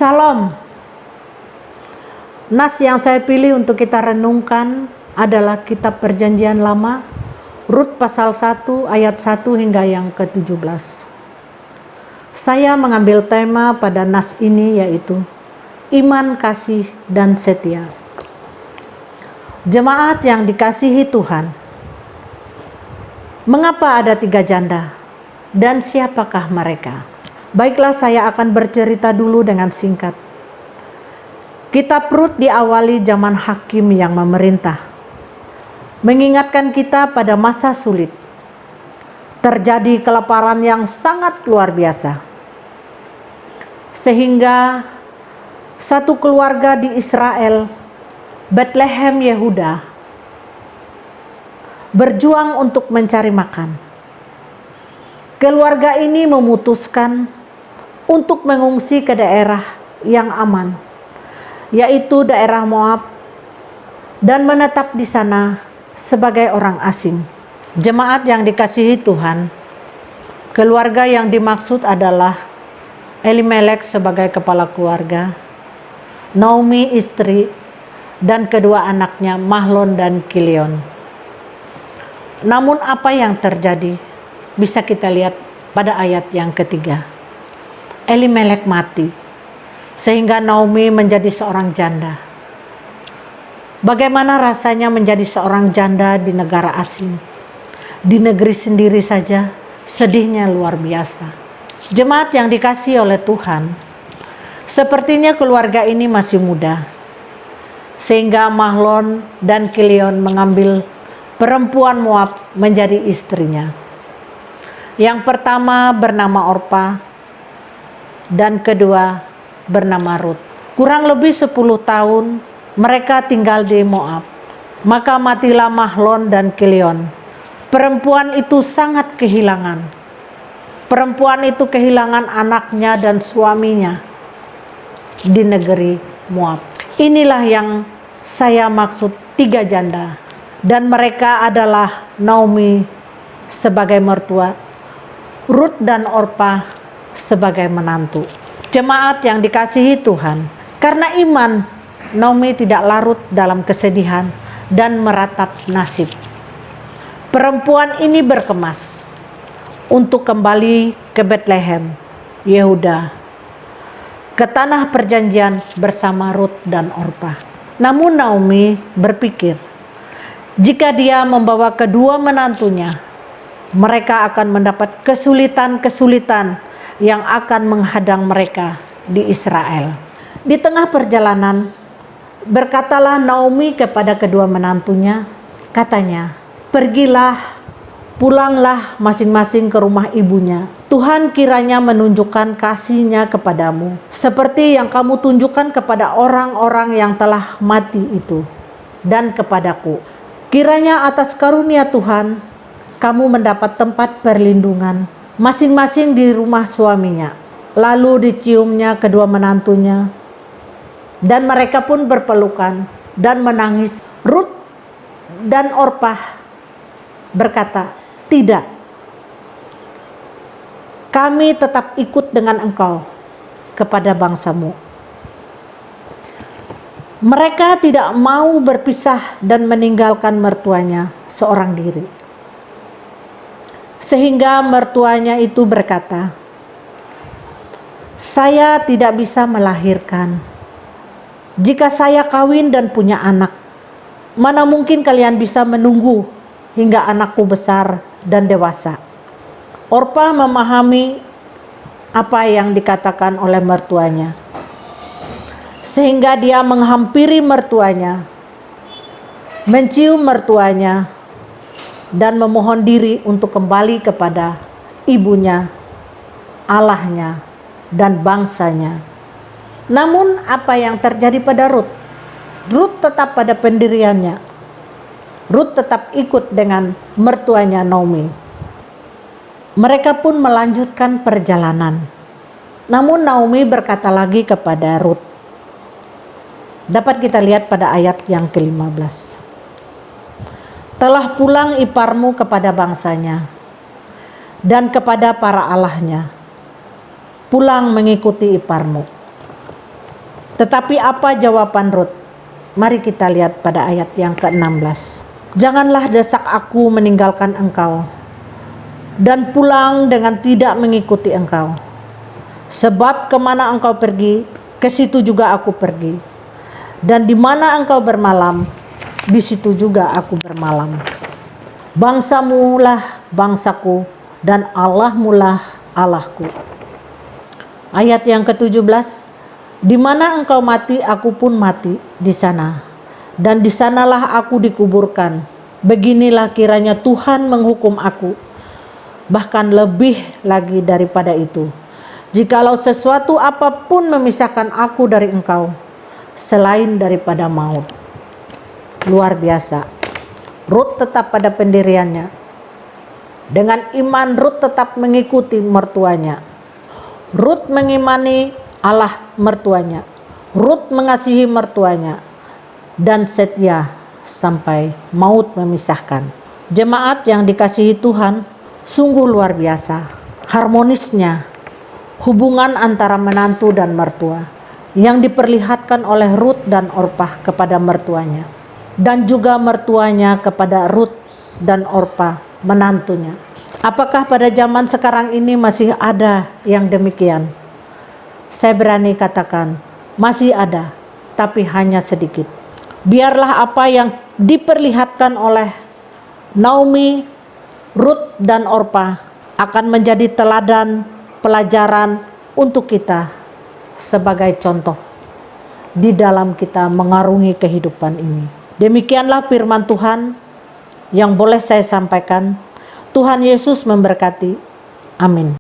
Salam. Nas yang saya pilih untuk kita renungkan adalah kitab Perjanjian Lama, Rut pasal 1 ayat 1 hingga yang ke-17. Saya mengambil tema pada nas ini yaitu iman, kasih, dan setia. Jemaat yang dikasihi Tuhan, mengapa ada 3 janda dan siapakah mereka? Baiklah, saya akan bercerita dulu dengan singkat. Kitab Rut diawali zaman hakim yang memerintah, mengingatkan kita pada masa sulit. Terjadi kelaparan yang sangat luar biasa, sehingga satu keluarga di Israel, Bethlehem Yehuda, berjuang untuk mencari makan. Keluarga ini memutuskan untuk mengungsi ke daerah yang aman, yaitu daerah Moab, dan menetap di sana sebagai orang asing. Jemaat yang dikasihi Tuhan, keluarga yang dimaksud adalah Elimelek sebagai kepala keluarga, Naomi istri, dan kedua anaknya Mahlon dan Kilion. Namun apa yang terjadi bisa kita lihat pada ayat yang ketiga. Elimelek mati, sehingga Naomi menjadi seorang janda. Bagaimana rasanya menjadi seorang janda di negara asing? Di negeri sendiri saja sedihnya luar biasa. Jemaat yang dikasihi oleh Tuhan, sepertinya keluarga ini masih muda, sehingga Mahlon dan Kilion mengambil perempuan Moab menjadi istrinya. Yang pertama bernama Orpa, dan kedua bernama Rut. Kurang lebih 10 tahun mereka tinggal di Moab. Maka matilah Mahlon dan Kilion. Perempuan itu sangat kehilangan. Perempuan itu kehilangan anaknya dan suaminya di negeri Moab. Inilah yang saya maksud 3 janda. Dan mereka adalah Naomi sebagai mertua, Rut dan Orpa sebagai menantu. Jemaat yang dikasihi Tuhan, karena iman, Naomi tidak larut dalam kesedihan dan meratap nasib. Perempuan ini berkemas untuk kembali ke Bethlehem Yehuda, ke tanah perjanjian bersama Rut dan Orpa. Namun Naomi berpikir, jika dia membawa kedua menantunya, mereka akan mendapat kesulitan-kesulitan yang akan menghadang mereka di Israel. Di tengah perjalanan, berkatalah Naomi kepada kedua menantunya, katanya, "Pergilah, pulanglah masing-masing ke rumah ibunya. Tuhan kiranya menunjukkan kasih-Nya kepadamu, seperti yang kamu tunjukkan kepada orang-orang yang telah mati itu, dan kepadaku. Kiranya atas karunia Tuhan, kamu mendapat tempat perlindungan, masing-masing di rumah suaminya." Lalu diciumnya kedua menantunya, dan mereka pun berpelukan dan menangis. Rut dan Orpa berkata, "Tidak, kami tetap ikut dengan engkau kepada bangsamu." Mereka tidak mau berpisah dan meninggalkan mertuanya seorang diri. Sehingga mertuanya itu berkata, "Saya tidak bisa melahirkan. Jika saya kawin dan punya anak, mana mungkin kalian bisa menunggu hingga anakku besar dan dewasa?" Orpa memahami apa yang dikatakan oleh mertuanya, sehingga dia menghampiri mertuanya, mencium mertuanya, dan memohon diri untuk kembali kepada ibunya, Allahnya, dan bangsanya. Namun apa yang terjadi pada Rut? Rut tetap pada pendiriannya. Rut tetap ikut dengan mertuanya Naomi. Mereka pun melanjutkan perjalanan. Namun Naomi berkata lagi kepada Rut. Dapat kita lihat pada ayat yang ke-15. "Telah pulang iparmu kepada bangsanya dan kepada para allahnya. Pulang mengikuti iparmu." Tetapi apa jawaban Rut? Mari kita lihat pada ayat yang ke-16. Janganlah desak aku meninggalkan engkau, dan pulang dengan tidak mengikuti engkau. Sebab kemana engkau pergi, ke situ juga aku pergi. Dan di mana engkau bermalam, di situ juga aku bermalam. Bangsamu lah bangsaku, dan Allahmu lah Allahku. Ayat yang ke-17. Di mana engkau mati, aku pun mati di sana, dan di sanalah aku dikuburkan. Beginilah kiranya Tuhan menghukum aku, bahkan lebih lagi daripada itu, jikalau sesuatu apapun memisahkan aku dari engkau, selain daripada maut. Luar biasa. Rut tetap pada pendiriannya. Dengan iman Rut tetap mengikuti mertuanya. Rut mengimani Allah mertuanya. Rut mengasihi mertuanya dan setia sampai maut memisahkan. Jemaat yang dikasihi Tuhan, sungguh luar biasa harmonisnya hubungan antara menantu dan mertua yang diperlihatkan oleh Rut dan Orpah kepada mertuanya, dan juga mertuanya kepada Rut dan Orpah menantunya. Apakah pada zaman sekarang ini masih ada yang demikian? Saya berani katakan masih ada, tapi hanya sedikit. Biarlah apa yang diperlihatkan oleh Naomi, Rut dan Orpah akan menjadi teladan pelajaran untuk kita sebagai contoh di dalam kita mengarungi kehidupan ini. Demikianlah firman Tuhan yang boleh saya sampaikan. Tuhan Yesus memberkati. Amin.